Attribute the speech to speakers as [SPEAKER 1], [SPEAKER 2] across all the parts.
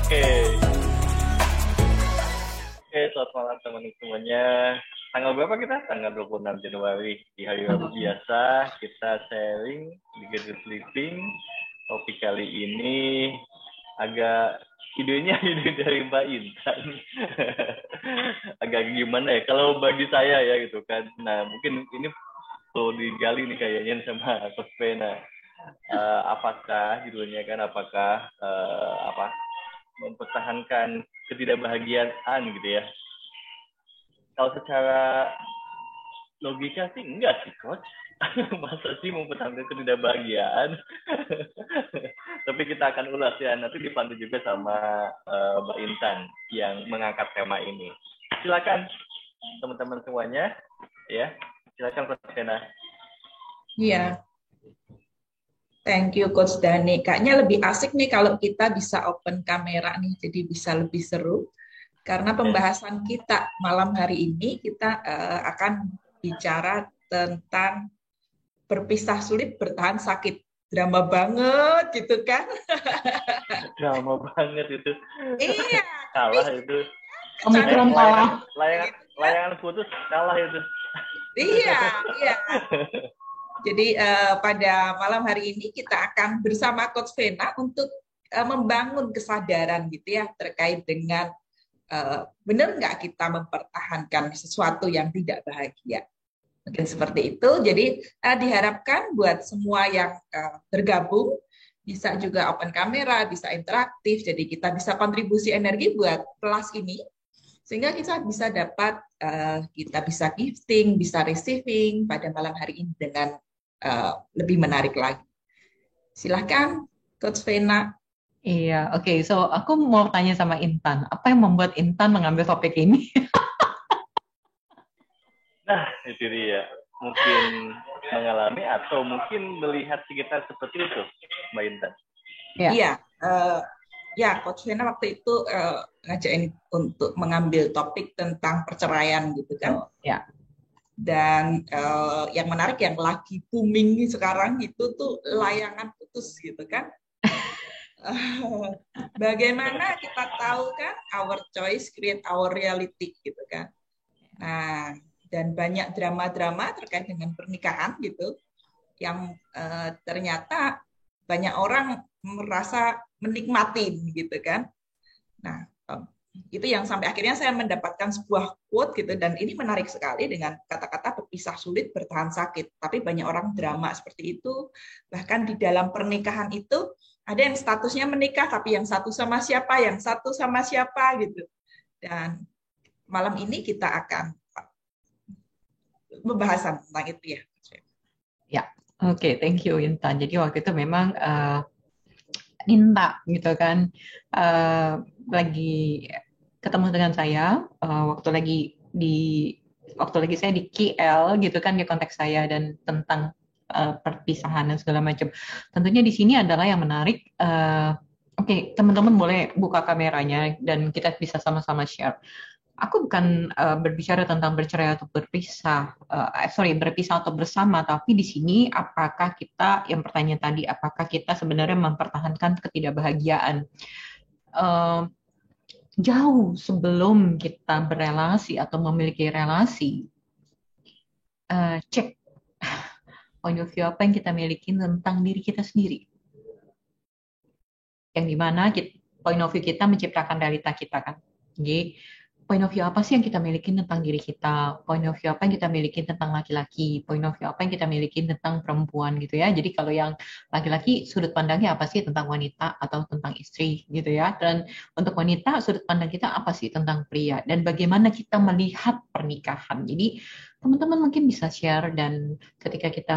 [SPEAKER 1] Oke, selamat malam teman-teman semuanya. Tanggal berapa kita? Tanggal 26 Januari. Di hari Rabu biasa, kita sharing di Gadget Living. Topik kali ini agak idenya ide dari Mbak Intan. Agak gimana ya? Kalau bagi saya ya gitu kan. Nah, mungkin ini perlu digali nih kayaknya sama Coach Pena. Apakah judulnya kan apakah mempertahankan ketidakbahagiaan gitu ya. Kalau secara logika sih enggak sih coach. Masa sih mempertahankan ketidakbahagiaan. Tapi kita akan ulas ya, nanti dipandu juga sama Mbak Intan yang mengangkat tema ini. Silakan teman-teman semuanya ya. Silakan Coach Kena.
[SPEAKER 2] Iya. Thank you Coach Dani. Kayaknya lebih asik nih kalau kita bisa open kamera nih, jadi bisa lebih seru. Karena pembahasan kita malam hari ini kita akan bicara tentang berpisah sulit bertahan sakit. Drama banget gitu kan?
[SPEAKER 1] Drama banget itu.
[SPEAKER 2] Iya.
[SPEAKER 1] Kalah itu.
[SPEAKER 3] Omikron kalah.
[SPEAKER 1] Layangan putus kalah itu.
[SPEAKER 2] Iya, iya. Jadi pada malam hari ini kita akan bersama Coach Vena untuk membangun kesadaran gitu ya terkait dengan benar nggak kita mempertahankan sesuatu yang tidak bahagia. Mungkin seperti itu. Jadi diharapkan buat semua yang bergabung bisa juga open kamera, bisa interaktif. Jadi kita bisa kontribusi energi buat kelas ini sehingga kita bisa dapat kita bisa gifting, bisa receiving pada malam hari ini dengan lebih menarik lagi. Silahkan, Coach Vena.
[SPEAKER 3] Iya, oke. So, aku mau tanya sama Intan. Apa yang membuat Intan mengambil topik ini?
[SPEAKER 1] Nah, itu dia. Mungkin mengalami atau mungkin melihat sekitar seperti itu, Mbak Intan.
[SPEAKER 2] Iya. Ya, Coach Vena waktu itu ngajakin untuk mengambil topik tentang perceraian gitu kan.
[SPEAKER 3] Ya.
[SPEAKER 2] Dan yang menarik yang lagi booming sekarang itu tuh layangan putus gitu kan. Bagaimana kita tahu kan our choice create our reality gitu kan. Nah, dan banyak drama-drama terkait dengan pernikahan gitu yang ternyata banyak orang merasa menikmatin gitu kan. Nah, itu yang sampai akhirnya saya mendapatkan sebuah quote gitu dan ini menarik sekali dengan kata-kata berpisah sulit bertahan sakit. Tapi banyak orang drama seperti itu. Bahkan di dalam pernikahan itu ada yang statusnya menikah tapi yang satu sama siapa, yang satu sama siapa gitu. Dan malam ini kita akan pembahasan tentang itu ya.
[SPEAKER 3] Ya, oke, thank you Intan. Jadi waktu itu memang Inta gitu kan lagi ketemu dengan saya waktu lagi saya di KL gitu kan, dia kontak saya dan tentang perpisahan dan segala macam. Tentunya di sini adalah yang menarik. Oke, teman-teman boleh buka kameranya dan kita bisa sama-sama share. Aku bukan berbicara tentang bercerai atau berpisah, berpisah atau bersama, tapi di sini apakah kita, yang pertanyaan tadi, apakah kita sebenarnya mempertahankan ketidakbahagiaan? Jauh sebelum kita berelasi atau memiliki relasi, cek point of view apa yang kita miliki tentang diri kita sendiri. Yang dimana point of view kita menciptakan realita kita kan. Jadi point of view apa sih yang kita miliki tentang diri kita, point of view apa yang kita miliki tentang laki-laki, point of view apa yang kita miliki tentang perempuan gitu ya. Jadi kalau yang laki-laki sudut pandangnya apa sih tentang wanita atau tentang istri gitu ya. Dan untuk wanita sudut pandang kita apa sih tentang pria dan bagaimana kita melihat pernikahan. Jadi teman-teman mungkin bisa share dan ketika kita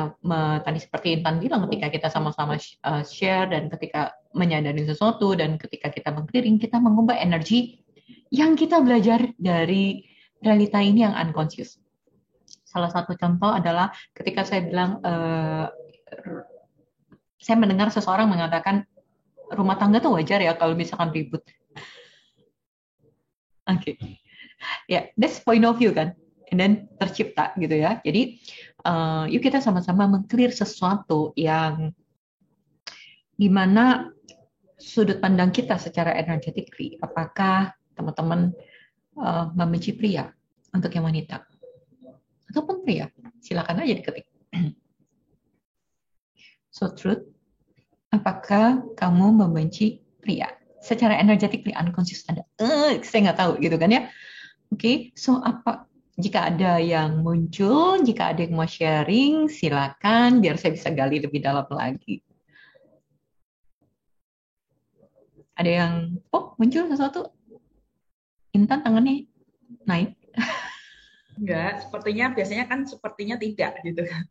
[SPEAKER 3] tadi seperti Intan bilang, ketika kita sama-sama share dan ketika menyadari sesuatu dan ketika kita meng-clearing, kita mengubah energi yang kita belajar dari realita ini yang unconscious. Salah satu contoh adalah ketika saya bilang, saya mendengar seseorang mengatakan rumah tangga tuh wajar ya kalau misalkan ribut. Oke. Ya, that's point of view kan. And then tercipta gitu ya. Jadi, yuk kita sama-sama meng-clear sesuatu yang dimana sudut pandang kita secara energetically, apakah teman-teman membenci pria untuk yang wanita ataupun pria? Silakan aja diketik. So truth, apakah kamu membenci pria? Secara energetically unconscious Anda, saya nggak tahu gitu kan ya. Oke, so apa? Jika ada yang muncul, jika ada yang mau sharing, silakan biar saya bisa gali lebih dalam lagi. Ada yang muncul sesuatu? Intan tangannya naik.
[SPEAKER 2] Enggak, biasanya kan sepertinya tidak gitu kan.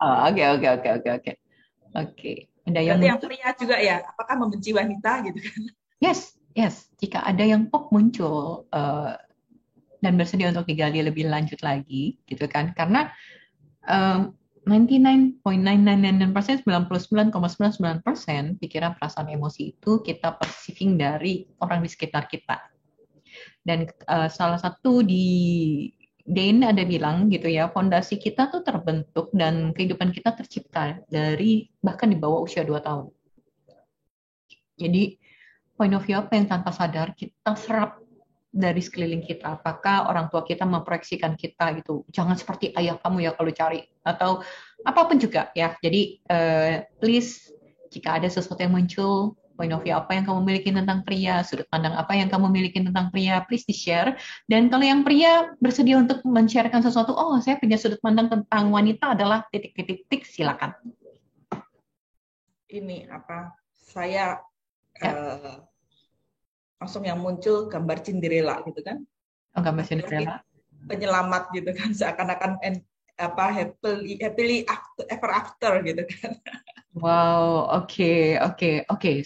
[SPEAKER 3] Oke. Ada yang
[SPEAKER 2] Berarti yang
[SPEAKER 3] muncul?
[SPEAKER 2] pria juga ya, apakah membenci wanita gitu kan?
[SPEAKER 3] Yes. Jika ada yang muncul dan bersedia untuk digali lebih lanjut lagi, gitu kan? Karena 99.999%, 99,99% pikiran, perasaan, emosi itu kita perceiving dari orang di sekitar kita. Dan salah satu di Dane ada bilang gitu ya, fondasi kita tuh terbentuk dan kehidupan kita tercipta dari bahkan di bawah usia 2 tahun. Jadi point of view apa yang tanpa sadar kita serap dari sekeliling kita. Apakah orang tua kita memproyeksikan kita gitu, jangan seperti ayah kamu ya kalau cari, atau apapun juga ya. Jadi please, jika ada sesuatu yang muncul, point of view apa yang kamu miliki tentang pria, sudut pandang apa yang kamu miliki tentang pria, please di-share. Dan kalau yang pria bersedia untuk men-sharekan sesuatu, saya punya sudut pandang tentang wanita adalah titik-titik, silakan.
[SPEAKER 2] Ini saya langsung yang muncul gambar Cinderella gitu kan?
[SPEAKER 3] Gambar Cinderella.
[SPEAKER 2] Penyelamat gitu kan, seakan-akan happily ever after gitu kan.
[SPEAKER 3] Wow, oke.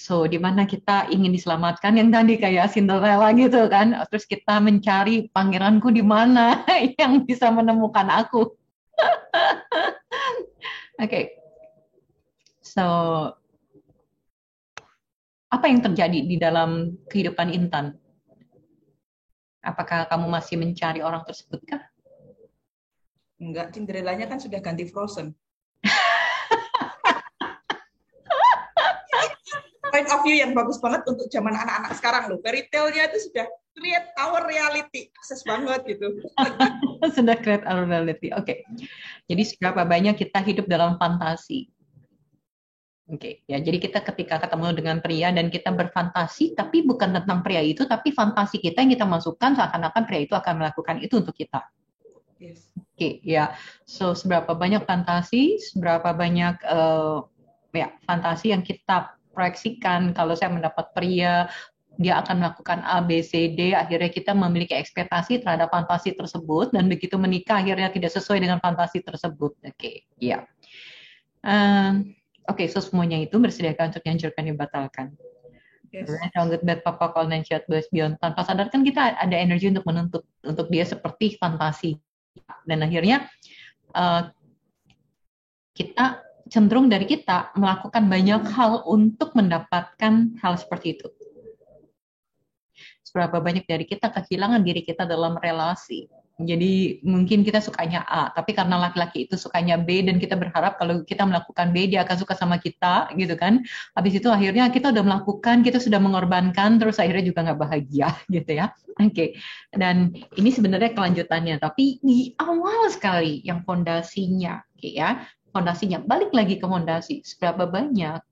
[SPEAKER 3] So, di mana kita ingin diselamatkan yang tadi kayak Cinderella gitu kan? Terus kita mencari pangeranku di mana yang bisa menemukan aku. Oke. So, apa yang terjadi di dalam kehidupan Intan? Apakah kamu masih mencari orang tersebut kah?
[SPEAKER 2] Enggak, Cinderellanya kan sudah ganti Frozen. Point of view yang bagus banget untuk zaman anak-anak sekarang loh. Fairy tale-nya itu sudah create our reality. Akses banget gitu.
[SPEAKER 3] Sudah create our reality. Oke. Jadi seberapa banyak kita hidup dalam fantasi? Oke, ya. Jadi kita ketika ketemu dengan pria dan kita berfantasi, tapi bukan tentang pria itu, tapi fantasi kita yang kita masukkan seakan-akan pria itu akan melakukan itu untuk kita.
[SPEAKER 2] Yes.
[SPEAKER 3] Oke, ya. So seberapa banyak fantasi, seberapa banyak fantasi yang kita proyeksikan, kalau saya mendapat pria, dia akan melakukan A, B, C, D, akhirnya kita memiliki ekspektasi terhadap fantasi tersebut, dan begitu menikah akhirnya tidak sesuai dengan fantasi tersebut. Oke, ya. Oke, so semuanya itu bersediakan untuk dihancurkan, dibatalkan. Yes. Right, good, bad, papa, call, and chat, beyond. Tanpa sadar kan kita ada energi untuk menuntut untuk dia seperti fantasi. Dan akhirnya kita cenderung dari kita melakukan banyak hal untuk mendapatkan hal seperti itu. Seberapa banyak dari kita kehilangan diri kita dalam relasi. Jadi mungkin kita sukanya A, tapi karena laki-laki itu sukanya B dan kita berharap kalau kita melakukan B dia akan suka sama kita, gitu kan? Habis itu akhirnya kita udah melakukan, kita sudah mengorbankan, terus akhirnya juga nggak bahagia, gitu ya. Oke. Dan ini sebenarnya kelanjutannya, tapi di awal sekali yang fondasinya, oke ya, fondasinya balik lagi ke fondasi. Seberapa banyak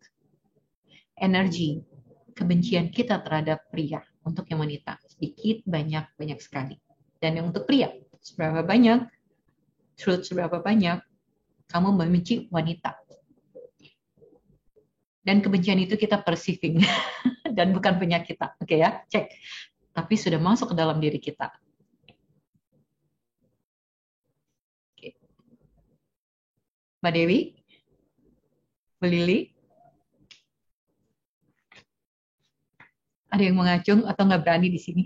[SPEAKER 3] energi kebencian kita terhadap pria untuk yang wanita? Sedikit, banyak sekali. Dan yang untuk pria, seberapa banyak kamu membenci wanita. Dan kebencian itu kita perceiving dan bukan punya kita. Oke ya, cek. Tapi sudah masuk ke dalam diri kita. Oke. Mbak Dewi? Bu Lili? Ada yang mengacung atau nggak berani di sini?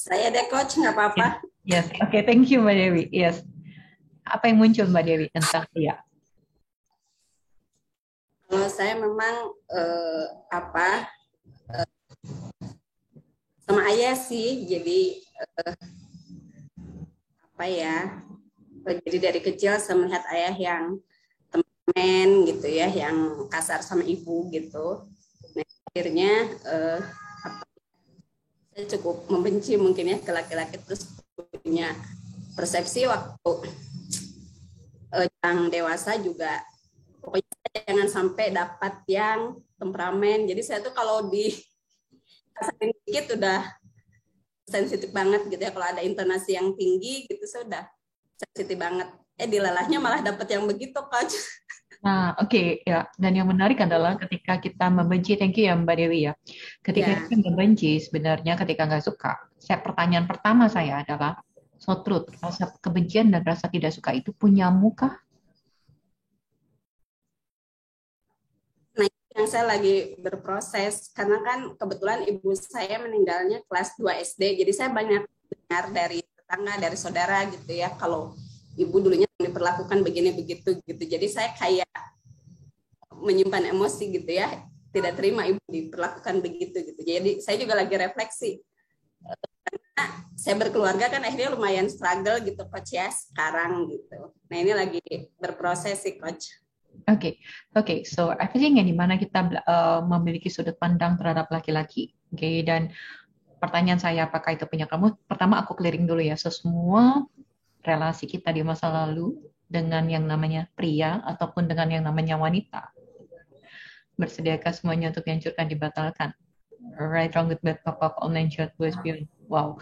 [SPEAKER 4] Saya deh coach, nggak apa-apa.
[SPEAKER 3] Yes, oke, thank you Mbak Dewi. Yes. Apa yang muncul Mbak Dewi tentang pria?
[SPEAKER 4] Kalau saya memang sama ayah sih, jadi jadi dari kecil saya melihat ayah yang men gitu ya, yang kasar sama ibu gitu. Nah, akhirnya saya cukup membenci mungkin ya ke laki-laki, terus punya persepsi waktu yang dewasa juga, pokoknya jangan sampai dapat yang temperamen. Jadi saya tuh kalau di kasarin dikit udah sensitif banget gitu ya, kalau ada intonasi yang tinggi gitu saya udah sensitif banget. Dilalahnya malah dapat yang begitu, Coach.
[SPEAKER 3] Nah, oke, ya. Dan yang menarik adalah ketika kita membenci, thank you ya Mbak Dewi ya. Ketika kita membenci, sebenarnya ketika nggak suka, pertanyaan pertama saya adalah, so truth, rasa kebencian dan rasa tidak suka itu punya muka?
[SPEAKER 4] Nah, yang saya lagi berproses, karena kan kebetulan ibu saya meninggalnya kelas 2 SD, jadi saya banyak dengar dari tetangga, dari saudara gitu ya, kalau ibu dulunya diperlakukan begini begitu gitu. Jadi saya kayak menyimpan emosi gitu ya, tidak terima ibu diperlakukan begitu gitu. Jadi saya juga lagi refleksi. Karena saya berkeluarga kan akhirnya lumayan struggle gitu, Coach ya, sekarang gitu. Nah, ini lagi berproses sih, Coach.
[SPEAKER 3] Oke. So everything yang dimana kita memiliki sudut pandang terhadap laki-laki. Oke, dan pertanyaan saya apakah itu punya kamu? Pertama aku clearing dulu ya. So semua relasi kita di masa lalu dengan yang namanya pria ataupun dengan yang namanya wanita, bersediakah semuanya untuk dihancurkan, dibatalkan? Right, wrong, good, bad, pop, all nine short, boys, beyond. Wow.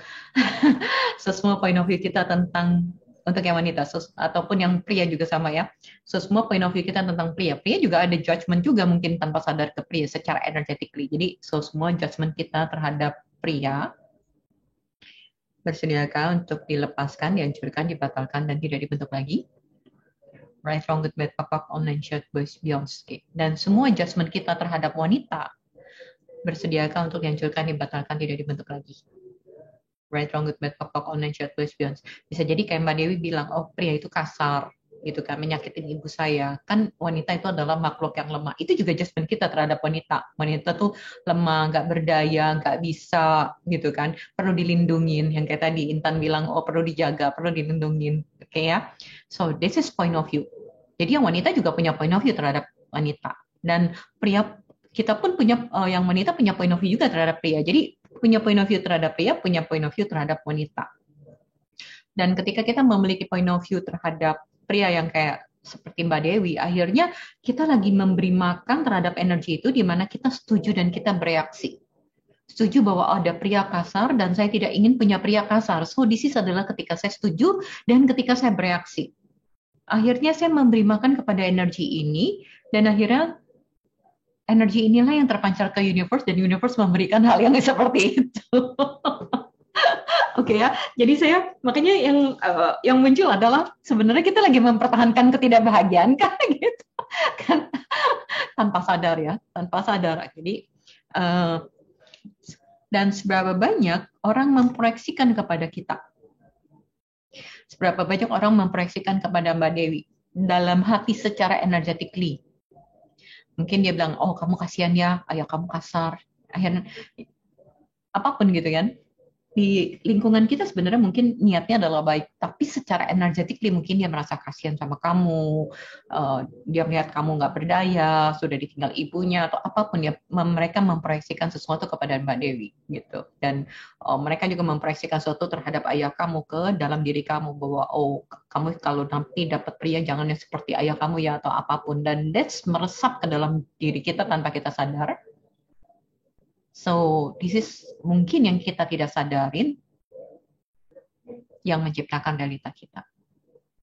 [SPEAKER 3] So semua point of view kita tentang, untuk yang wanita ataupun yang pria juga sama ya. So semua point of view kita tentang pria. Pria juga ada judgment juga mungkin tanpa sadar ke pria secara energetically. Jadi so semua judgment kita terhadap pria bersediakah untuk dilepaskan, dihancurkan, dibatalkan, dan tidak dibentuk lagi? Right, wrong, good, bad, pop, all nine short, boys, beyond. Dan semua judgment kita terhadap wanita bersediakah untuk dihancurkan, dibatalkan, tidak dibentuk lagi? Right, wrong, good, bad, pop, all nine short, boys, beyond. Bisa jadi kayak Mbak Dewi bilang, oh pria itu kasar, gitu kan, menyakitin ibu saya. Kan wanita itu adalah makhluk yang lemah. Itu juga judgment kita terhadap wanita. Wanita tuh lemah, nggak berdaya, nggak bisa, gitu kan. Perlu dilindungin. Yang kayak tadi Intan bilang, oh perlu dijaga, perlu dilindungin. Oke ya. So this is point of view. Jadi yang wanita juga punya point of view terhadap wanita. Dan pria, kita pun punya, yang wanita punya point of view juga terhadap pria. Jadi punya point of view terhadap pria, punya point of view terhadap wanita. Dan ketika kita memiliki point of view terhadap pria yang kayak seperti Mbak Dewi, akhirnya kita lagi memberi makan terhadap energi itu di mana kita setuju dan kita bereaksi. Setuju bahwa ada pria kasar dan saya tidak ingin punya pria kasar. So this is adalah ketika saya setuju dan ketika saya bereaksi. Akhirnya saya memberi makan kepada energi ini dan akhirnya energi inilah yang terpancar ke universe dan universe memberikan hal yang seperti itu. Oke ya, jadi saya makanya yang muncul adalah sebenarnya kita lagi mempertahankan ketidakbahagiaan kan gitu kan, tanpa sadar ya, tanpa sadar. Jadi dan seberapa banyak orang memproyeksikan kepada kita, seberapa banyak orang memproyeksikan kepada Mbak Dewi dalam hati secara energetically. Mungkin dia bilang, oh kamu kasihan ya, ayah kamu kasar, akhirnya apapun gitu kan. Di lingkungan kita sebenarnya mungkin niatnya adalah baik, tapi secara energetically mungkin dia merasa kasihan sama kamu, dia melihat kamu nggak berdaya, sudah ditinggal ibunya atau apapun ya, mereka memproyeksikan sesuatu kepada Mbak Dewi gitu, dan mereka juga memproyeksikan sesuatu terhadap ayah kamu ke dalam diri kamu bahwa oh kamu kalau nanti dapat pria jangan yang seperti ayah kamu ya atau apapun, dan that's meresap ke dalam diri kita tanpa kita sadar. So, this is mungkin yang kita tidak sadarin yang menciptakan realita kita.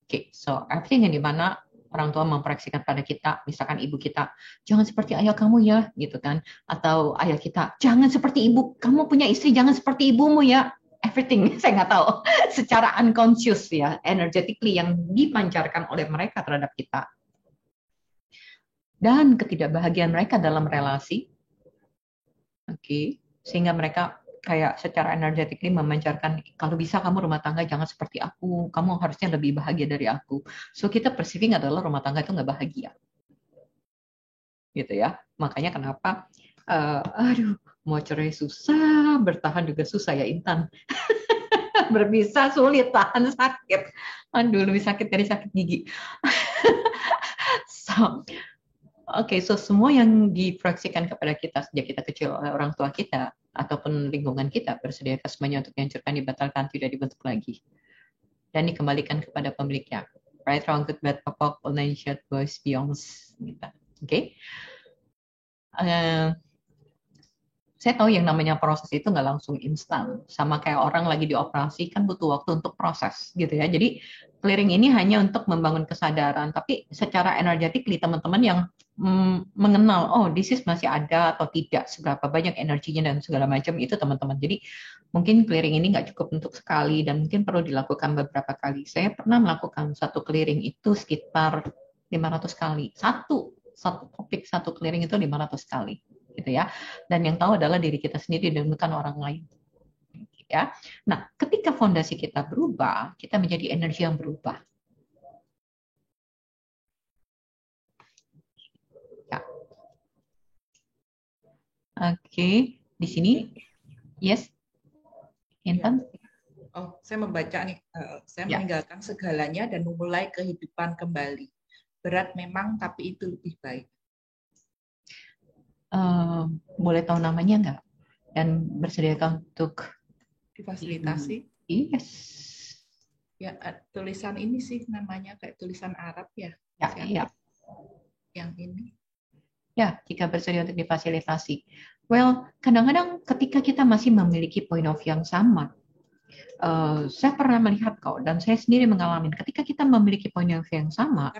[SPEAKER 3] Oke, so everything yang dimana orang tua memproyeksikan pada kita, misalkan ibu kita, jangan seperti ayah kamu ya, gitu kan. Atau ayah kita, jangan seperti ibu, kamu punya istri, jangan seperti ibumu ya. Everything, saya nggak tahu. Secara unconscious ya, energetically yang dipancarkan oleh mereka terhadap kita. Dan ketidakbahagiaan mereka dalam relasi, oke, sehingga mereka kayak secara energetically memancarkan, kalau bisa kamu rumah tangga jangan seperti aku, kamu harusnya lebih bahagia dari aku. So kita perceiving adalah rumah tangga itu nggak bahagia, gitu ya. Makanya kenapa, mau cerai susah, bertahan juga susah ya Intan. Berpisah sulit, tahan sakit. Aduh, lebih sakit dari sakit gigi. So semua yang diproyeksikan kepada kita sejak kita kecil oleh orang tua kita ataupun lingkungan kita, bersediakah semuanya untuk dihancurkan, dibatalkan, tidak dibentuk lagi, dan dikembalikan kepada pemiliknya. Right, wrong, good, bad, pokok, all nine short, boys, beyonds, gitu. Oke. Saya tahu yang namanya proses itu nggak langsung instan. Sama kayak orang lagi dioperasi kan butuh waktu untuk proses gitu ya. Jadi clearing ini hanya untuk membangun kesadaran. Tapi secara energetik teman-teman yang mengenal, oh disease masih ada atau tidak, seberapa banyak energinya dan segala macam itu teman-teman. Jadi mungkin clearing ini nggak cukup untuk sekali dan mungkin perlu dilakukan beberapa kali. Saya pernah melakukan satu clearing itu sekitar 500 kali. Satu topik, satu clearing itu 500 kali. Gitu ya. Dan yang tahu adalah diri kita sendiri dan bukan orang lain. Ya. Nah, ketika fondasi kita berubah, kita menjadi energi yang berubah. Ya. Oke, di sini, yes, Intan.
[SPEAKER 2] Oh, saya membaca nih. Saya meninggalkan segalanya dan memulai kehidupan kembali. Berat memang, tapi itu lebih baik.
[SPEAKER 3] Boleh tahu namanya nggak? Dan bersediakah untuk
[SPEAKER 2] difasilitasi?
[SPEAKER 3] Yes.
[SPEAKER 2] Ya, tulisan ini sih namanya kayak tulisan Arab ya.
[SPEAKER 3] Ya.
[SPEAKER 2] Yang ini.
[SPEAKER 3] Ya, jika bersedia untuk difasilitasi. Well, kadang-kadang ketika kita masih memiliki point of view yang sama, saya pernah melihat kok, dan saya sendiri mengalami, ketika kita memiliki point of view yang sama,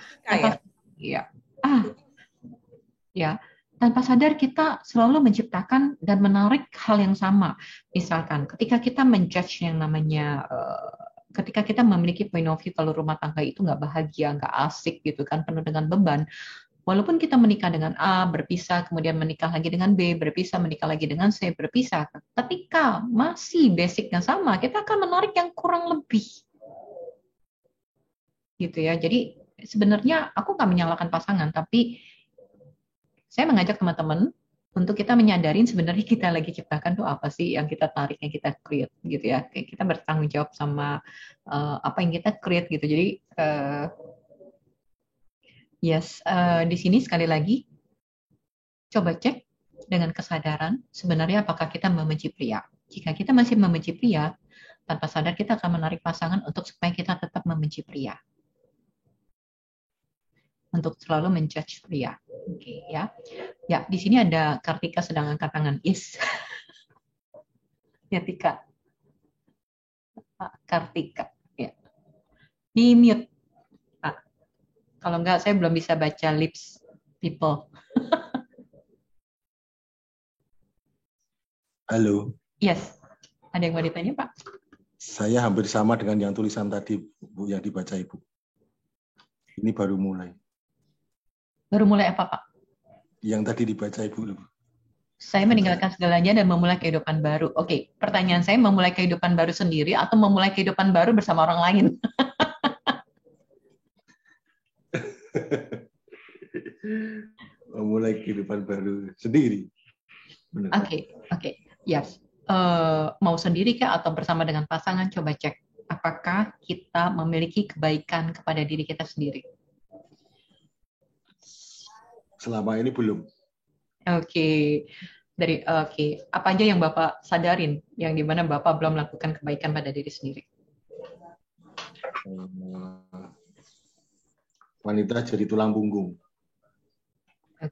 [SPEAKER 3] tanpa sadar kita selalu menciptakan dan menarik hal yang sama. Misalkan ketika kita menjudge yang namanya ketika kita memiliki point of view kalau rumah tangga itu nggak bahagia, nggak asik gitu kan, penuh dengan beban. Walaupun kita menikah dengan A, berpisah, kemudian menikah lagi dengan B, berpisah, menikah lagi dengan C, berpisah. Ketika masih basicnya sama, kita akan menarik yang kurang lebih. Gitu ya. Jadi sebenarnya aku nggak menyalahkan pasangan, tapi saya mengajak teman-teman untuk kita menyadarin sebenarnya kita lagi ciptakan tuh apa sih yang kita tarik, yang kita create gitu ya. Kita bertanggung jawab sama apa yang kita create gitu. Jadi di sini sekali lagi coba cek dengan kesadaran sebenarnya apakah kita membenci pria. Jika kita masih membenci pria, tanpa sadar kita akan menarik pasangan untuk supaya kita tetap membenci pria. Untuk selalu menjudge pria. Oke, ya. Ya, di sini ada Kartika sedang angkat tangan. Yes. Ya, Tika. Kartika. Ya. Di mute. Kalau enggak, saya belum bisa baca lips people.
[SPEAKER 5] Halo.
[SPEAKER 3] Yes. Ada yang mau ditanya, Pak?
[SPEAKER 5] Saya hampir sama dengan yang tulisan tadi, Bu, yang dibaca Ibu. Ini baru mulai.
[SPEAKER 3] Baru mulai apa, Pak?
[SPEAKER 5] Yang tadi dibaca Ibu.
[SPEAKER 3] Saya meninggalkan segalanya dan memulai kehidupan baru. Oke, pertanyaan saya memulai kehidupan baru sendiri atau memulai kehidupan baru bersama orang lain?
[SPEAKER 5] Memulai kehidupan baru sendiri.
[SPEAKER 3] Oke. Yes. Mau sendiri kah atau bersama dengan pasangan? Coba cek. Apakah kita memiliki kebaikan kepada diri kita sendiri?
[SPEAKER 5] Selama ini belum.
[SPEAKER 3] Oke. Apa aja yang Bapak sadarin yang dimana Bapak belum melakukan kebaikan pada diri sendiri?
[SPEAKER 5] Wanita jadi tulang punggung.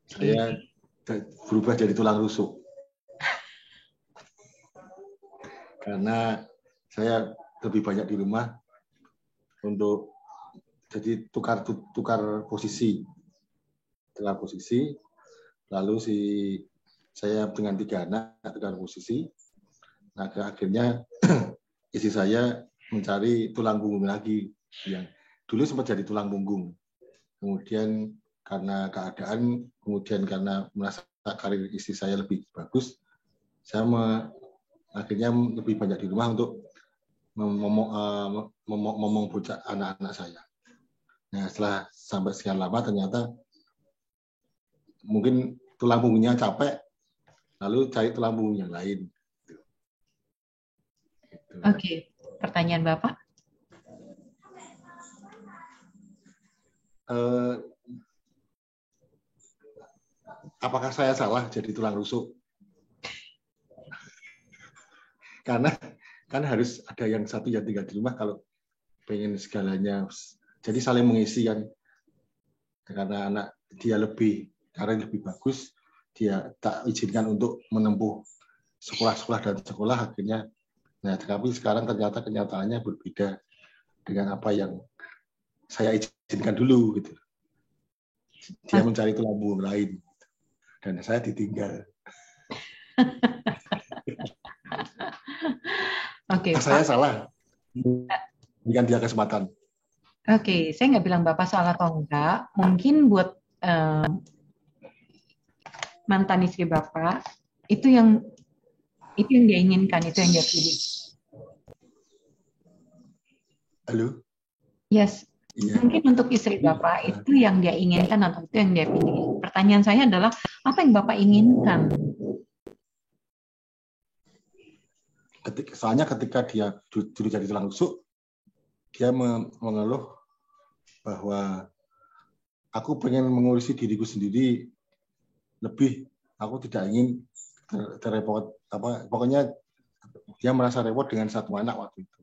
[SPEAKER 5] Saya berubah jadi tulang rusuk. Karena saya lebih banyak di rumah untuk jadi tukar posisi. Lalu saya dengan 3 anak tukar posisi. Nah, akhirnya istri saya mencari tulang punggung lagi yang dulu sempat jadi tulang punggung. Kemudian karena keadaan, kemudian karena merasa karir istri saya lebih bagus, saya akhirnya lebih banyak di rumah untuk ngomong bocah anak-anak saya. Nah, setelah sampai sekian lama ternyata mungkin tulang punggungnya capek, lalu cari tulang punggung yang lain.
[SPEAKER 3] Oke, pertanyaan Bapak?
[SPEAKER 5] apakah saya salah jadi tulang rusuk? Karena kan harus ada yang satu yang tinggal di rumah kalau pengen segalanya. Jadi saling mengisi kan. Karena anak dia lebih bagus, dia tak izinkan untuk menempuh sekolah-sekolah dan sekolah akhirnya. Nah, tapi sekarang ternyata kenyataannya berbeda dengan apa yang saya izinkan dulu gitu. Dia mencari tulang punggung lain dan saya ditinggal.
[SPEAKER 3] Oke,
[SPEAKER 5] Saya salah. Berikan dia kesempatan.
[SPEAKER 3] Oke, saya nggak bilang Bapak salah atau enggak. Mungkin buat mantan istri Bapak, itu yang dia inginkan, itu yang dia pilih.
[SPEAKER 5] Halo?
[SPEAKER 3] Yes.
[SPEAKER 5] Iya.
[SPEAKER 3] Mungkin untuk istri Bapak, itu yang dia inginkan atau itu yang dia pilih. Pertanyaan saya adalah, apa yang Bapak inginkan?
[SPEAKER 5] Soalnya ketika dia dulu jadi tulang rusuk, dia mengeluh bahwa aku pengen mengurusi diriku sendiri lebih, aku tidak ingin terrepot pokoknya dia merasa repot dengan satu anak waktu itu.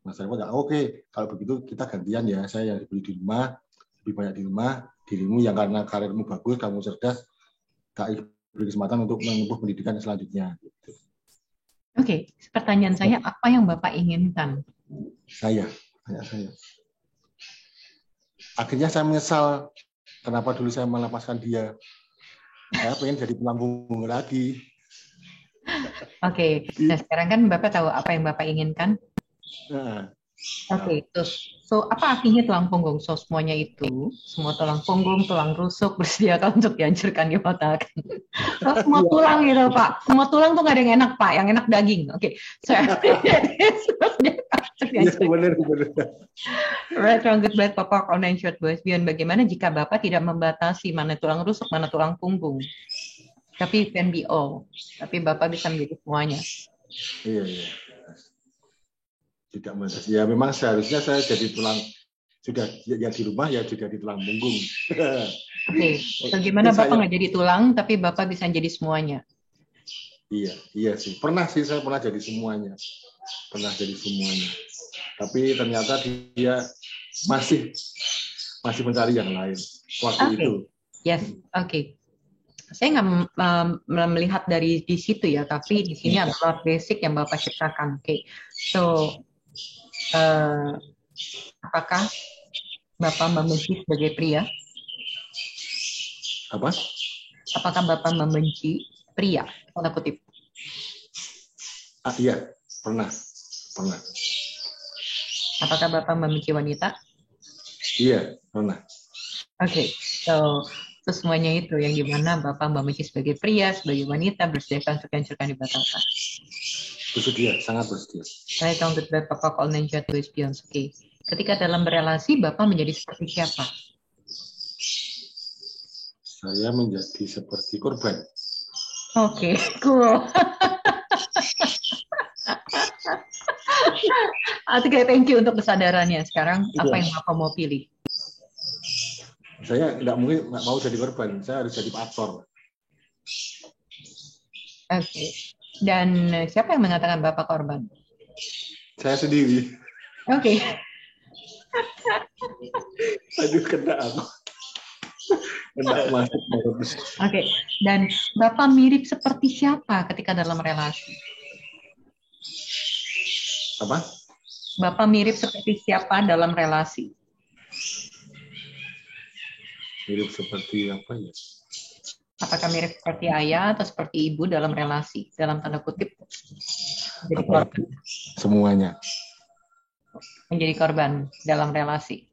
[SPEAKER 5] Merasa repot, oke, kalau begitu kita gantian ya, saya yang lebih di rumah, lebih banyak di rumah, dirimu yang karena karirmu bagus, kamu cerdas, tak beri kesempatan untuk menempuh pendidikan selanjutnya. Gitu.
[SPEAKER 3] Oke, pertanyaan saya, apa yang Bapak inginkan?
[SPEAKER 5] Saya. Akhirnya saya menyesal kenapa dulu saya melepaskan dia. Saya pengen jadi tulang punggung lagi.
[SPEAKER 3] Oke, nah sekarang kan Bapak tahu apa yang Bapak inginkan?
[SPEAKER 5] Nah,
[SPEAKER 3] Oke, terus apa artinya tulang punggung? So semuanya itu, semua tulang punggung, tulang rusuk bersediakan untuk dihancurkan, dipatahkan. So, semua tulang gitu Pak, semua tulang tuh nggak ada yang enak Pak, yang enak daging. Oke,
[SPEAKER 5] benar.
[SPEAKER 3] Right, wrong, good, bad, papa, online, short, boys, beyond. Bagaimana jika Bapak tidak membatasi mana tulang rusuk, mana tulang punggung? Tapi can be all. Tapi Bapak bisa menjadi semuanya.
[SPEAKER 5] Iya. Tidak membatasi. Ya memang seharusnya saya jadi tulang, sudah ya di rumah ya sudah di tulang punggung.
[SPEAKER 3] Oke, bagaimana Bapak nggak jadi tulang, tapi Bapak bisa jadi semuanya?
[SPEAKER 5] Iya sih. Saya pernah jadi semuanya. Tapi ternyata dia masih mencari yang lain waktu itu.
[SPEAKER 3] Yes, oke. Saya nggak melihat dari di situ ya, tapi di sini adalah basic yang Bapak ciptakan. Oke, so apakah Bapak membenci sebagai pria?
[SPEAKER 5] Apa?
[SPEAKER 3] Apakah Bapak membenci pria? Tanda kutip.
[SPEAKER 5] Iya, pernah.
[SPEAKER 3] Apakah Bapak membenci wanita?
[SPEAKER 5] Iya, pernah.
[SPEAKER 3] Oke, so semuanya itu yang dimana Bapak membenci sebagai pria, sebagai wanita, bersedia untuk hancurkan, dibatalkan.
[SPEAKER 5] Bersedia, sangat bersedia.
[SPEAKER 3] Saya tahu betul Bapak call ninja to espions. Oke. Ketika dalam relasi, Bapak menjadi seperti siapa?
[SPEAKER 5] Saya menjadi seperti korban.
[SPEAKER 3] Oke, cool. Oke, thank you untuk kesadarannya. Sekarang apa yang Bapak mau pilih?
[SPEAKER 5] Saya nggak mau jadi korban. Saya harus jadi aktor.
[SPEAKER 3] Oke. Dan siapa yang mengatakan Bapak korban?
[SPEAKER 5] Saya sendiri.
[SPEAKER 3] Oke.
[SPEAKER 5] Aduh, kena aku.
[SPEAKER 3] Oke. Dan Bapak mirip seperti siapa ketika dalam relasi?
[SPEAKER 5] Apa?
[SPEAKER 3] Bapak mirip seperti siapa dalam relasi?
[SPEAKER 5] Mirip seperti apa ya?
[SPEAKER 3] Apakah mirip seperti ayah atau seperti ibu dalam relasi? Dalam tanda kutip, menjadi korban.
[SPEAKER 5] Semuanya.
[SPEAKER 3] Menjadi korban dalam relasi.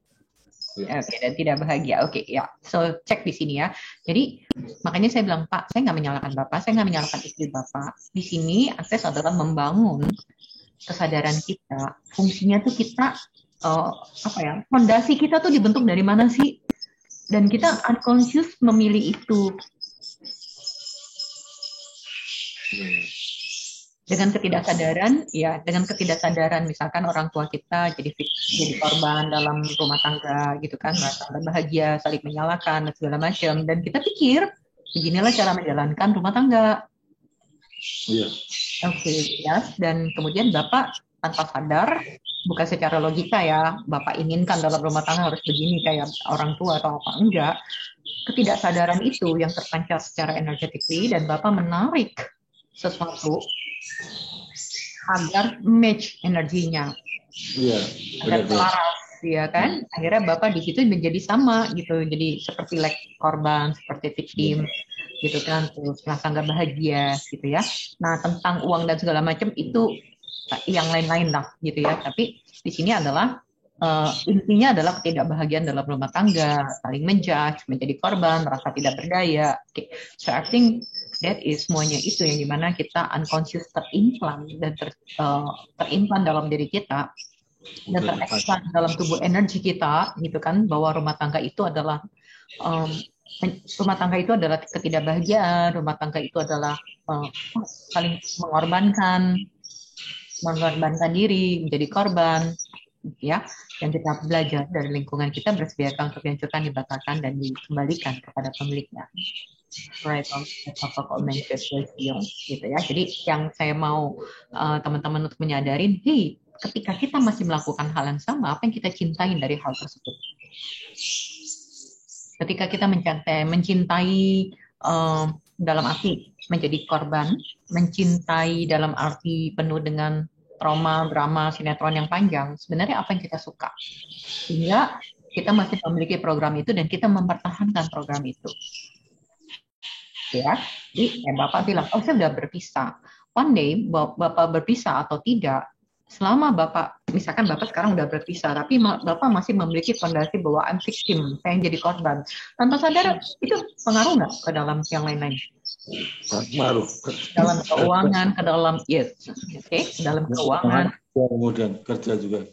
[SPEAKER 3] Ya. Oke, dan tidak bahagia. Oke, ya. So, cek di sini ya. Jadi, makanya saya bilang, Pak, saya nggak menyalahkan Bapak, saya nggak menyalahkan istri Bapak. Di sini, akses adalah membangun kesadaran kita. Fungsinya tuh kita, fondasi kita tuh dibentuk dari mana sih? Dan kita unconscious memilih itu. Dengan ketidaksadaran, misalkan orang tua kita jadi korban dalam rumah tangga gitu kan, merasa bahagia, saling menyalahkan dan segala macam, dan kita pikir beginilah cara menjalankan rumah tangga.
[SPEAKER 5] Iya.
[SPEAKER 3] Oke, yes. Dan kemudian Bapak tanpa sadar, bukan secara logika ya, Bapak inginkan dalam rumah tangga harus begini kayak orang tua atau apa, enggak. Ketidaksadaran itu yang terpancar secara energetically dan Bapak menarik sesuatu agar match energinya,
[SPEAKER 5] Iya,
[SPEAKER 3] agar
[SPEAKER 5] benar-benar.
[SPEAKER 3] selaras, ya kan? Akhirnya Bapak di situ menjadi sama gitu, jadi seperti like korban, seperti victim, gitu kan, terus merasa nggak bahagia, gitu ya. Nah, tentang uang dan segala macam itu yang lain-lain lah, gitu ya. Tapi di sini adalah intinya adalah ketidakbahagiaan dalam rumah tangga, saling menjudge, menjadi korban, merasa tidak berdaya. Okay. So I think that is semuanya itu yang dimana kita unconscious terimplan dan terimplan dalam diri kita dan tereksplan dalam tubuh energi kita, gitu kan, bahwa rumah tangga itu adalah ketidakbahagiaan, rumah tangga itu adalah saling mengorbankan diri, menjadi korban, ya. Dan kita belajar dari lingkungan kita, bersediakan untuk dihancurkan, dibatalkan, dan dikembalikan kepada pemiliknya. Right, gitu ya. Jadi yang saya mau teman-teman untuk menyadarin, hey, ketika kita masih melakukan hal yang sama, apa yang kita cintai dari hal tersebut? Ketika kita mencintai dalam arti menjadi korban, mencintai dalam arti penuh dengan trauma, drama, sinetron yang panjang, sebenarnya apa yang kita suka? Sehingga kita masih memiliki program itu dan kita mempertahankan program itu. Ya, jadi Bapak bilang, oh saya sudah berpisah. One day, Bapak berpisah atau tidak, selama Bapak, misalkan Bapak sekarang udah berpisah, tapi Bapak masih memiliki fondasi bahwa I'm victim, saya yang jadi korban. Tanpa sadar, itu pengaruh nggak ke dalam yang lain-lain?
[SPEAKER 5] Pengaruh.
[SPEAKER 3] Dalam keuangan, ke dalam, yes, oke, dalam keuangan.
[SPEAKER 5] Kemudian kerja juga.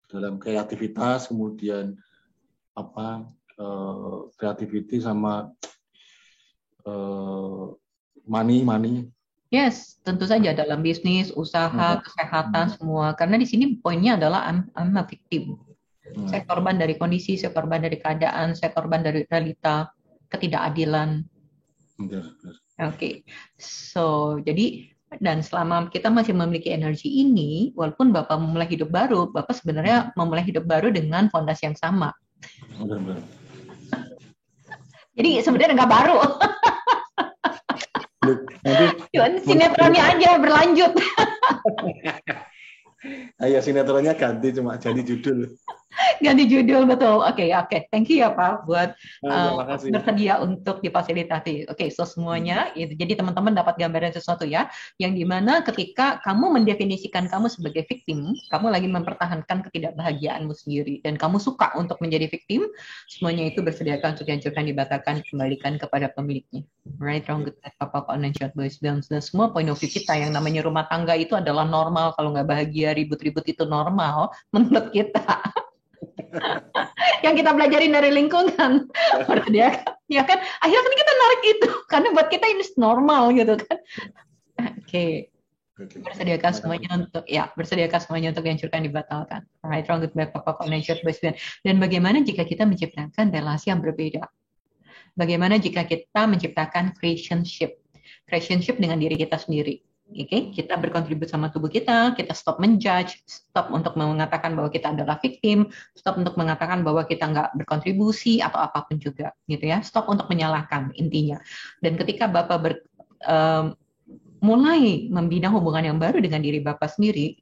[SPEAKER 5] Dalam kreativitas, kemudian creativity sama money.
[SPEAKER 3] Yes, tentu saja dalam bisnis, usaha, kesehatan, semua. Karena di sini poinnya adalah I'm a victim. Saya korban dari kondisi, saya korban dari keadaan, saya korban dari realita, ketidakadilan. Oke. So, jadi dan selama kita masih memiliki energi ini, walaupun Bapak memulai hidup baru, Bapak sebenarnya memulai hidup baru dengan fondasi yang sama. Jadi sebenarnya nggak baru. Sinetronnya aja berlanjut.
[SPEAKER 5] Ayo sinetronnya ganti, cuma jadi judul.
[SPEAKER 3] Ganti judul, betul. Oke. Thank you ya Pak buat bersedia untuk difasilitasi. Oke, so semuanya. Jadi teman-teman dapat gambaran sesuatu ya, yang dimana ketika kamu mendefinisikan kamu sebagai victim, kamu lagi mempertahankan ketidakbahagiaanmu sendiri, dan kamu suka untuk menjadi victim, semuanya itu bersediakan untuk dihancurkan, dibatalkan, kembalikan kepada pemiliknya. Right, wrong, good, bad, papa, and short, boys, dan semua point of view kita yang namanya rumah tangga itu adalah normal. Kalau nggak bahagia, ribut-ribut itu normal menurut kita. Yang kita belajarin dari lingkungan, ya kan, akhirnya kan kita narik itu karena buat kita ini normal gitu kan. Oke. Bersediakan semuanya untuk dihancurkan, dibatalkan. Right, wrong, good, bad, papa, and short, boys, dan bagaimana jika kita menciptakan relasi yang berbeda? Bagaimana jika kita menciptakan creationship dengan diri kita sendiri? Oke, kita berkontribusi sama tubuh kita stop menjudge, stop untuk mengatakan bahwa kita adalah victim, stop untuk mengatakan bahwa kita nggak berkontribusi atau apapun juga, gitu ya. Stop untuk menyalahkan intinya. Dan ketika Bapak mulai membina hubungan yang baru dengan diri Bapak sendiri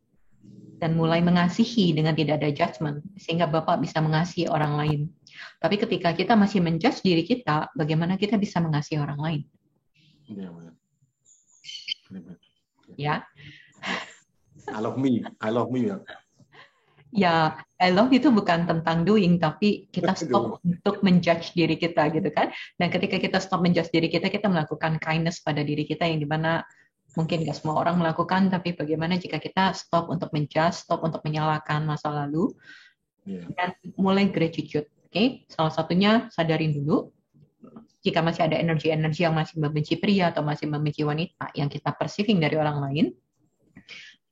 [SPEAKER 3] dan mulai mengasihi dengan tidak ada judgment, sehingga Bapak bisa mengasihi orang lain. Tapi ketika kita masih menjudge diri kita, bagaimana kita bisa mengasihi orang lain? Ya.
[SPEAKER 5] I love me ya.
[SPEAKER 3] Ya, I love itu bukan tentang doing, tapi kita stop untuk menjudge diri kita gitu kan. Dan ketika kita stop menjudge diri kita melakukan kindness pada diri kita yang dimana mungkin nggak semua orang melakukan, tapi bagaimana jika kita stop untuk menjudge, stop untuk menyalahkan masa lalu, dan mulai gratitude. Oke, salah satunya sadarin dulu. Jika masih ada energi-energi yang masih membenci pria atau masih membenci wanita yang kita perceiving dari orang lain,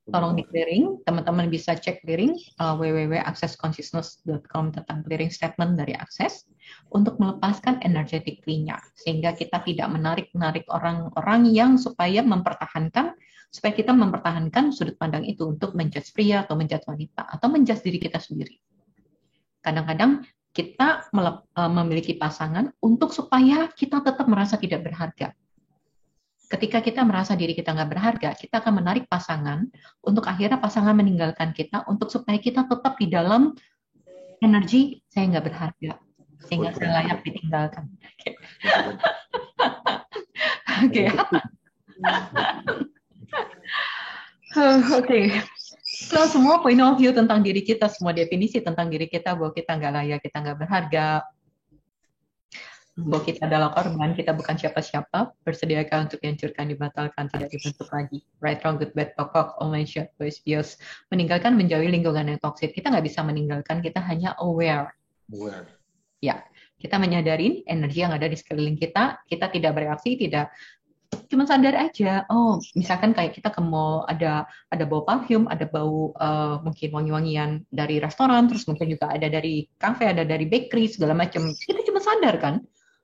[SPEAKER 3] Tolong di clearing, teman-teman bisa cek clearing www.accessconsciousness.com tentang clearing statement dari Access untuk melepaskan energetically-nya sehingga kita tidak menarik orang-orang yang supaya kita mempertahankan sudut pandang itu untuk menjudge pria atau menjudge wanita atau menjudge diri kita sendiri. Kadang-kadang kita memiliki pasangan untuk supaya kita tetap merasa tidak berharga. Ketika kita merasa diri kita nggak berharga, kita akan menarik pasangan untuk akhirnya pasangan meninggalkan kita untuk supaya kita tetap di dalam energi saya nggak berharga, sehingga saya layak ditinggalkan. Oke. Oke. So, semua point of view tentang diri kita, semua definisi tentang diri kita, bahwa kita nggak layak, kita nggak berharga, bahwa kita adalah korban, kita bukan siapa-siapa, bersediakah untuk dihancurkan, dibatalkan, tidak dibentuk lagi. Right, wrong, good, bad, pokok, online, short, voice, bios. Meninggalkan, menjauhi lingkungan yang toksik. Kita nggak bisa meninggalkan, kita hanya aware. Ya, kita menyadari energi yang ada di sekeliling kita, kita tidak bereaksi, cuma sadar aja. Oh, misalkan kayak kita ke mall, ada bau parfum, ada bau mungkin wangi-wangian dari restoran, terus mungkin juga ada dari kafe, ada dari bakery, segala macam. Kita cuma sadar kan?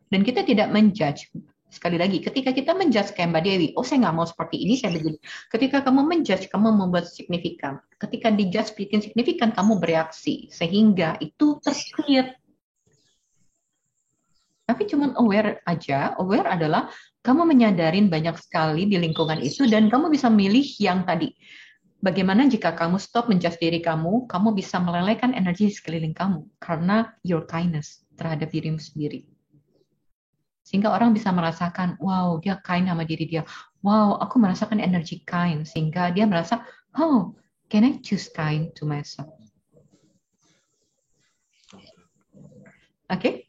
[SPEAKER 3] Dan kita tidak menjudge. Sekali lagi, ketika kita menjudge kayak Mbak Dewi, oh saya nggak mau seperti ini, saya begini. Ketika kamu menjudge, kamu membuat signifikan. Ketika dijudge bikin signifikan, kamu bereaksi. Sehingga itu tercreate. Tapi cuma aware aja. Aware adalah kamu menyadarin banyak sekali di lingkungan itu dan kamu bisa milih yang tadi. Bagaimana jika kamu stop menjudge diri kamu, kamu bisa melelehkan energi di sekeliling kamu. Karena your kindness terhadap dirimu sendiri. Sehingga orang bisa merasakan, wow, dia kind sama diri dia. Wow, aku merasakan energi kind. Sehingga dia merasa, oh, can I choose kind to myself? Oke?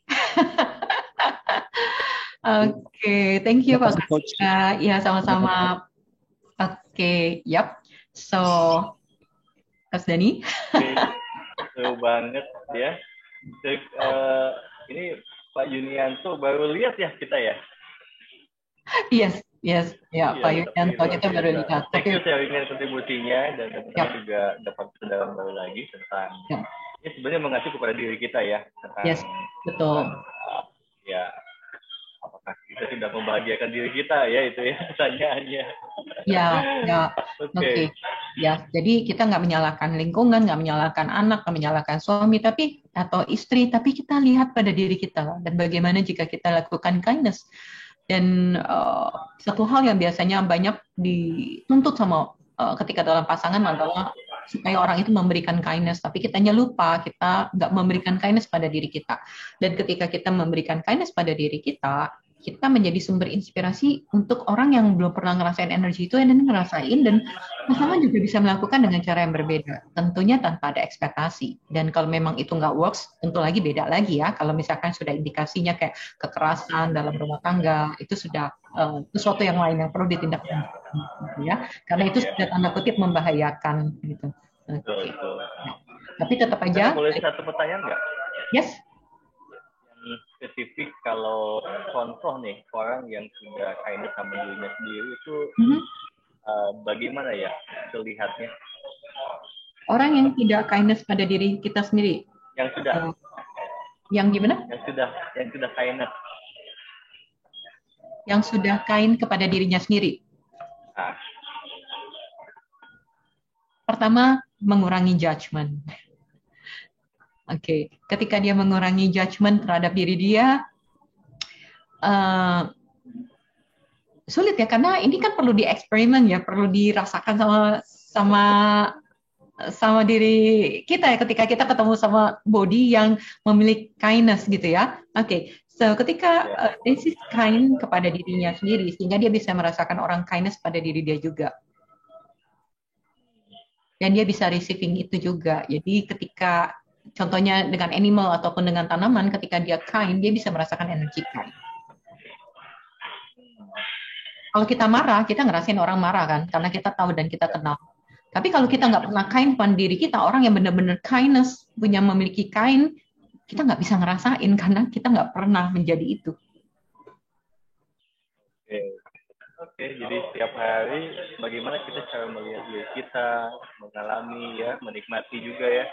[SPEAKER 3] Oke, thank you Pak. Ya, sama-sama. Oke, yap. So, Mas Dani.
[SPEAKER 1] Seru banget ya. Ini Pak Yunianto baru lihat ya kita ya?
[SPEAKER 3] Yes, ya Pak Yunianto kita baru lihat.
[SPEAKER 1] Thank you sharing kontribusinya dan teman-teman juga dapat kesadaran baru lagi tentang ini sebenarnya mengacu kepada diri kita ya. Tentang,
[SPEAKER 3] betul.
[SPEAKER 1] Ya, apakah kita sudah membahagiakan diri kita ya itu ya pertanyaannya.
[SPEAKER 3] Ya. Oke. Ya, jadi kita nggak menyalahkan lingkungan, nggak menyalahkan anak, nggak menyalahkan suami, atau istri, tapi kita lihat pada diri kita dan bagaimana jika kita lakukan kindness. Dan satu hal yang biasanya banyak dituntut sama ketika dalam pasangan adalah supaya orang itu memberikan kindness, tapi kitanya lupa, kita nggak memberikan kindness pada diri kita. Dan ketika kita memberikan kindness pada diri kita menjadi sumber inspirasi untuk orang yang belum pernah ngerasain energi itu dan ngerasain, dan pasangan juga bisa melakukan dengan cara yang berbeda, tentunya tanpa ada ekspektasi. Dan kalau memang itu nggak works, tentu lagi beda lagi ya. Kalau misalkan sudah indikasinya kayak kekerasan dalam rumah tangga, itu sudah sesuatu yang lain yang perlu ditindak lanjuti ya, karena itu sudah tanda kutip membahayakan gitu. Okay. Tapi tetap aja.
[SPEAKER 1] Boleh satu pertanyaan nggak?
[SPEAKER 3] Yes.
[SPEAKER 1] Spesifik kalau contoh nih orang yang sudah kindness sama dirinya sendiri itu bagaimana ya terlihatnya?
[SPEAKER 3] Orang yang tidak kindness pada diri kita sendiri.
[SPEAKER 1] Yang sudah.
[SPEAKER 3] Yang gimana?
[SPEAKER 1] Yang sudah kindness.
[SPEAKER 3] Yang sudah kind kepada dirinya sendiri. Pertama, mengurangi judgment. Oke, ketika dia mengurangi judgment terhadap diri dia, sulit ya, karena ini kan perlu dieksperimen ya, perlu dirasakan sama diri kita ya, ketika kita ketemu sama body yang memiliki kindness gitu ya. Oke, so ketika this is kind kepada dirinya sendiri, sehingga dia bisa merasakan orang kindness pada diri dia juga. Dan dia bisa receiving itu juga. Jadi ketika contohnya dengan animal ataupun dengan tanaman, ketika dia kind, dia bisa merasakan energi kind. Kalau kita marah, kita ngerasain orang marah kan, karena kita tahu dan kita kenal. Tapi kalau kita nggak pernah kind pada diri kita, orang yang benar-benar kindness, punya memiliki kind, kita nggak bisa ngerasain karena kita nggak pernah menjadi itu.
[SPEAKER 1] Oke, jadi setiap hari bagaimana kita cara melihat diri kita, mengalami ya, menikmati juga ya.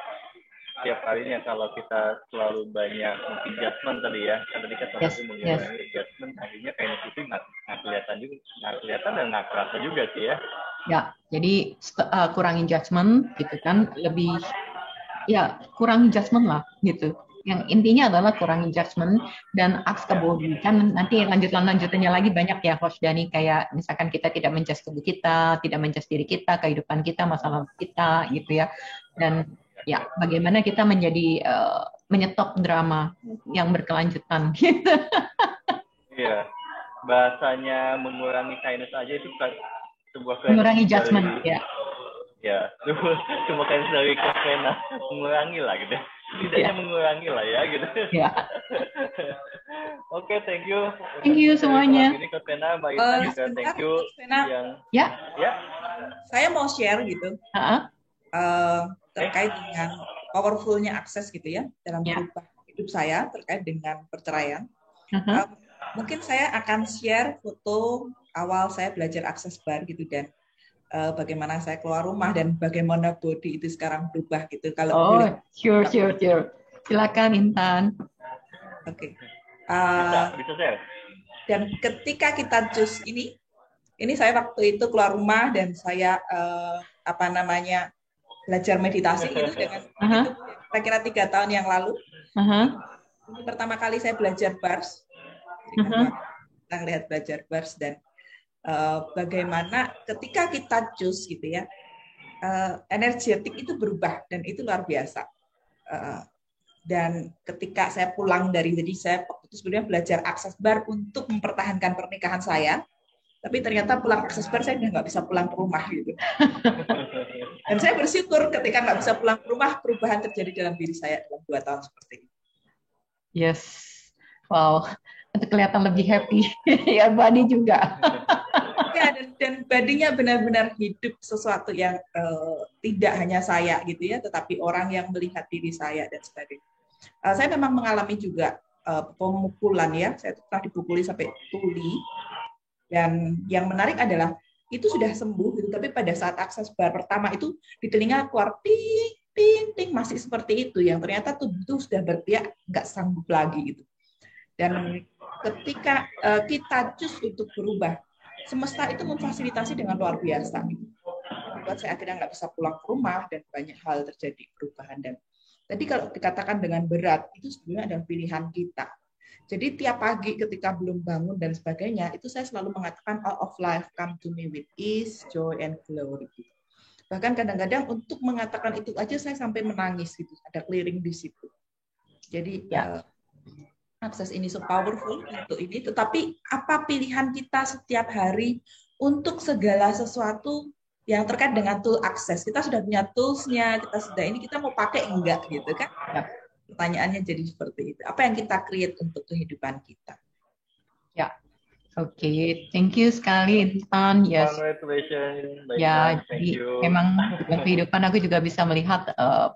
[SPEAKER 1] Setiap harinya kalau kita selalu banyak mungkin judgment tadi ya, kan tadi kan
[SPEAKER 3] Yes,
[SPEAKER 1] satu
[SPEAKER 3] yes.
[SPEAKER 1] mengurangi judgment, akhirnya kayak itu nggak kelihatan juga, nggak kelihatan dan nggak kerasa juga sih ya.
[SPEAKER 3] Ya, jadi kurangin judgment gitu kan, lebih ya kurangin judgment lah gitu. Yang intinya adalah kurangin judgment dan acts ke body. Kan nanti lanjutannya lagi banyak ya Coach Dani, kayak misalkan kita tidak menjudge tubuh kita, tidak menjudge diri kita, kehidupan kita, masalah kita gitu ya. Dan ya bagaimana kita menjadi menyetop drama yang berkelanjutan gitu.
[SPEAKER 1] Iya, bahasanya mengurangi kindness aja itu kan sebuah
[SPEAKER 3] Mengurangi
[SPEAKER 1] kindness
[SPEAKER 3] judgment
[SPEAKER 1] dari,
[SPEAKER 3] ya.
[SPEAKER 1] ya cuma kindness dari Kevena, mengurangi lah gitu, setidaknya mengurangi lah ya gitu.
[SPEAKER 3] Ya.
[SPEAKER 1] Oke, thank you.
[SPEAKER 3] Thank you semuanya.
[SPEAKER 1] Ini Kevena, Mbak Intan juga
[SPEAKER 2] Sebentar,
[SPEAKER 1] thank you.
[SPEAKER 2] Vena,
[SPEAKER 1] Yang
[SPEAKER 3] Ya.
[SPEAKER 1] ya,
[SPEAKER 2] saya mau share gitu terkait dengan powerfulnya akses gitu ya dalam
[SPEAKER 3] Ya.
[SPEAKER 2] merubah hidup saya terkait dengan perceraian.
[SPEAKER 3] Uh-huh.
[SPEAKER 2] Mungkin saya akan share foto awal saya belajar akses bar gitu dan bagaimana saya keluar rumah dan bagaimana body itu sekarang berubah gitu. Kalau boleh.
[SPEAKER 3] Sure. Silakan Intan.
[SPEAKER 2] Oke.
[SPEAKER 1] bisa share.
[SPEAKER 2] Dan ketika kita choose ini saya waktu itu keluar rumah dan saya belajar meditasi gitu dengan itu kira-kira 3 tahun yang lalu. Ini pertama kali saya belajar bars. Kita lihat belajar bars dan bagaimana ketika kita choose gitu ya, energetik itu berubah dan itu luar biasa. Dan ketika saya pulang jadi saya waktu itu sebenarnya belajar akses bar untuk mempertahankan pernikahan saya. Tapi ternyata pulang akses bar saya udah nggak bisa pulang ke rumah gitu. Dan saya bersyukur ketika nggak bisa pulang ke rumah, perubahan terjadi dalam diri saya dalam 2 tahun seperti ini.
[SPEAKER 3] Yes, wow, itu kelihatan lebih happy. Ya, Bani juga.
[SPEAKER 2] Ya, dan badinya benar-benar hidup sesuatu yang tidak hanya saya gitu ya, tetapi orang yang melihat diri saya dan sebagainya. Saya memang mengalami juga pemukulan ya, saya pernah dipukuli sampai tuli. Dan yang menarik adalah itu sudah sembuh gitu, tapi pada saat akses bar pertama itu di telinga keluar ting masih seperti itu, yang ternyata tubuh itu sudah berpihak nggak sanggup lagi gitu. Dan ketika kita choose untuk berubah, semesta itu memfasilitasi dengan luar biasa gitu. Membuat saya akhirnya nggak bisa pulang ke rumah dan banyak hal terjadi perubahan. Dan tadi kalau dikatakan dengan berat itu sebenarnya adalah pilihan kita. Jadi tiap pagi ketika belum bangun dan sebagainya, itu saya selalu mengatakan all of life come to me with ease, joy, and glory. Bahkan kadang-kadang untuk mengatakan itu aja saya sampai menangis gitu, ada clearing di situ. Jadi akses ini so powerful untuk ini, tetapi apa pilihan kita setiap hari untuk segala sesuatu yang terkait dengan tool akses? Kita sudah punya tools-nya, kita mau pakai enggak gitu kan? Ya. Pertanyaannya jadi seperti itu. Apa yang kita create untuk kehidupan kita?
[SPEAKER 3] Ya, oke. Thank you sekali Intan. Yes.
[SPEAKER 1] Congratulations.
[SPEAKER 3] Ya, jadi memang dalam kehidupan aku juga bisa melihat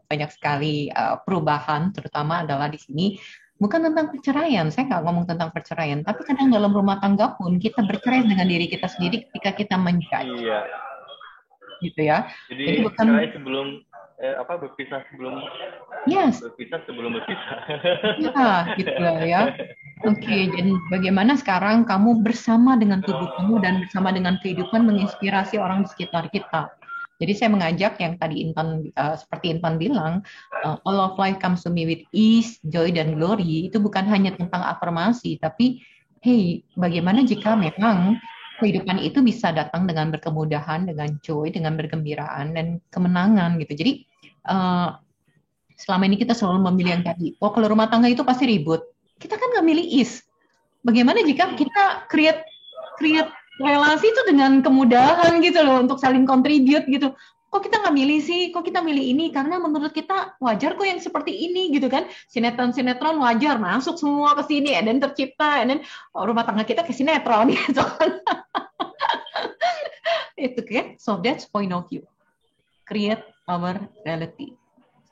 [SPEAKER 3] banyak sekali perubahan, terutama adalah di sini bukan tentang perceraian. Saya nggak ngomong tentang perceraian, tapi kadang dalam rumah tangga pun kita bercerai dengan diri kita sendiri ketika kita menjudge.
[SPEAKER 1] Iya.
[SPEAKER 3] Gitu ya.
[SPEAKER 1] Jadi bukan sebelum berpisah sebelum berpisah sebelum berpisah.
[SPEAKER 3] Ya, gitu ya. Oke, jadi bagaimana sekarang kamu bersama dengan tubuh kamu dan bersama dengan kehidupan menginspirasi orang di sekitar kita. Jadi saya mengajak yang tadi Intan seperti Intan bilang, all of life comes to me with ease, joy, dan glory. Itu bukan hanya tentang afirmasi, tapi hey, bagaimana jika memang kehidupan itu bisa datang dengan berkemudahan, dengan joy, dengan bergembiraan dan kemenangan gitu. Jadi selama ini kita selalu memilih yang tadi. Kalau rumah tangga itu pasti ribut. Kita kan nggak milih ease. Bagaimana jika kita create relasi itu dengan kemudahan gitu loh, untuk saling contribute gitu. Kok kita nggak milih sih? Kok kita milih ini? Karena menurut kita wajar kok yang seperti ini gitu kan. Sinetron wajar masuk semua ke sini, dan tercipta, dan rumah tangga kita ke sinetron gitu kan. Itu kan. So that's point of view. Create our reality.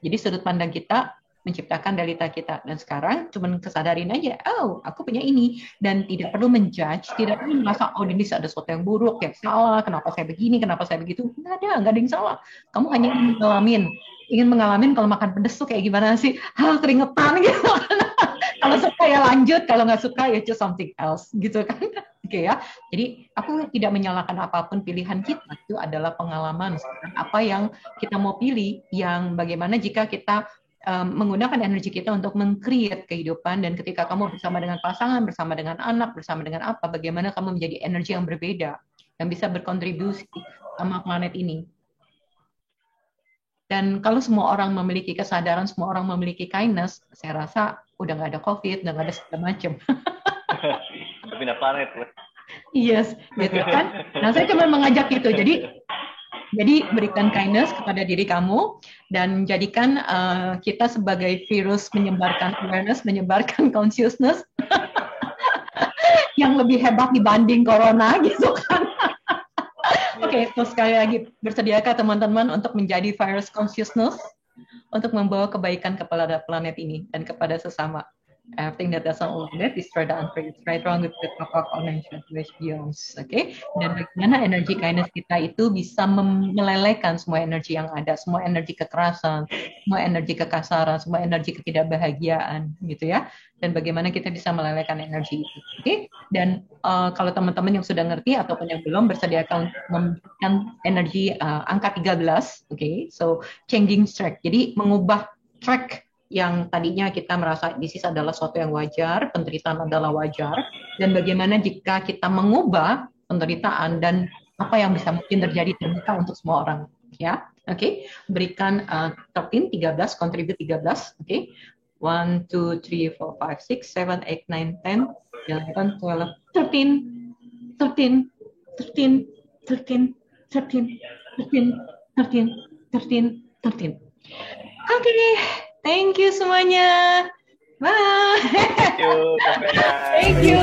[SPEAKER 3] Jadi sudut pandang kita menciptakan realita kita. Dan sekarang cuman kesadarin aja, oh aku punya ini, dan tidak perlu menjudge, tidak perlu merasa oh ini ada sesuatu yang buruk, yang salah, kenapa saya begini, kenapa saya begitu. Nggak ada yang salah. Kamu hanya ingin mengalami kalau makan pedas tuh kayak gimana sih? Keringetan gitu. Kalau suka ya lanjut, kalau nggak suka ya choose something else gitu kan. Oke ya. Jadi aku tidak menyalahkan apapun pilihan kita, itu adalah pengalaman. Apa yang kita mau pilih, yang bagaimana jika kita menggunakan energi kita untuk meng-create kehidupan, dan ketika kamu bersama dengan pasangan, bersama dengan anak, bersama dengan apa, bagaimana kamu menjadi energi yang berbeda yang bisa berkontribusi sama planet ini. Dan kalau semua orang memiliki kesadaran, semua orang memiliki kindness, saya rasa udah nggak ada COVID, udah nggak ada segala macam.
[SPEAKER 1] Pindah planet.
[SPEAKER 3] Yes, gitu kan. Nah, saya cuma mengajak itu. Jadi berikan kindness kepada diri kamu dan jadikan kita sebagai virus menyebarkan awareness, menyebarkan consciousness yang lebih hebat dibanding corona gitu kan. Oke, terus sekali lagi bersediakah teman-teman untuk menjadi virus consciousness untuk membawa kebaikan kepada planet ini dan kepada sesama. Everything that doesn't align that is right on, right wrong with the pop-up connection with beyonds. Oke, dan bagaimana energi kindness kita itu bisa melelehkan semua energi yang ada, semua energi kekerasan, semua energi kekasaran, semua energi ketidakbahagiaan, gitu ya. Dan bagaimana kita bisa melelehkan energi itu. Oke, dan kalau teman-teman yang sudah ngerti ataupun yang belum, bersediakan untuk memberikan energi angka 13. Oke, so changing track. Jadi mengubah track yang tadinya kita merasa disease adalah sesuatu yang wajar, penderitaan adalah wajar, dan bagaimana jika kita mengubah penderitaan dan apa yang bisa mungkin terjadi terbuka untuk semua orang, ya. Oke, berikan 13, contribute 13, oke. 1, 2, 3, 4, 5, 6, 7, 8, 9, 10, 11, 12, 13, 13, 13, 13, 13, 13, 13, 13. Oke. Thank you semuanya. Bye.
[SPEAKER 1] Thank you.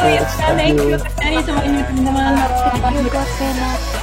[SPEAKER 3] Thank you. Thank you semuanya teman-teman.
[SPEAKER 6] Thank you, Coach Vena.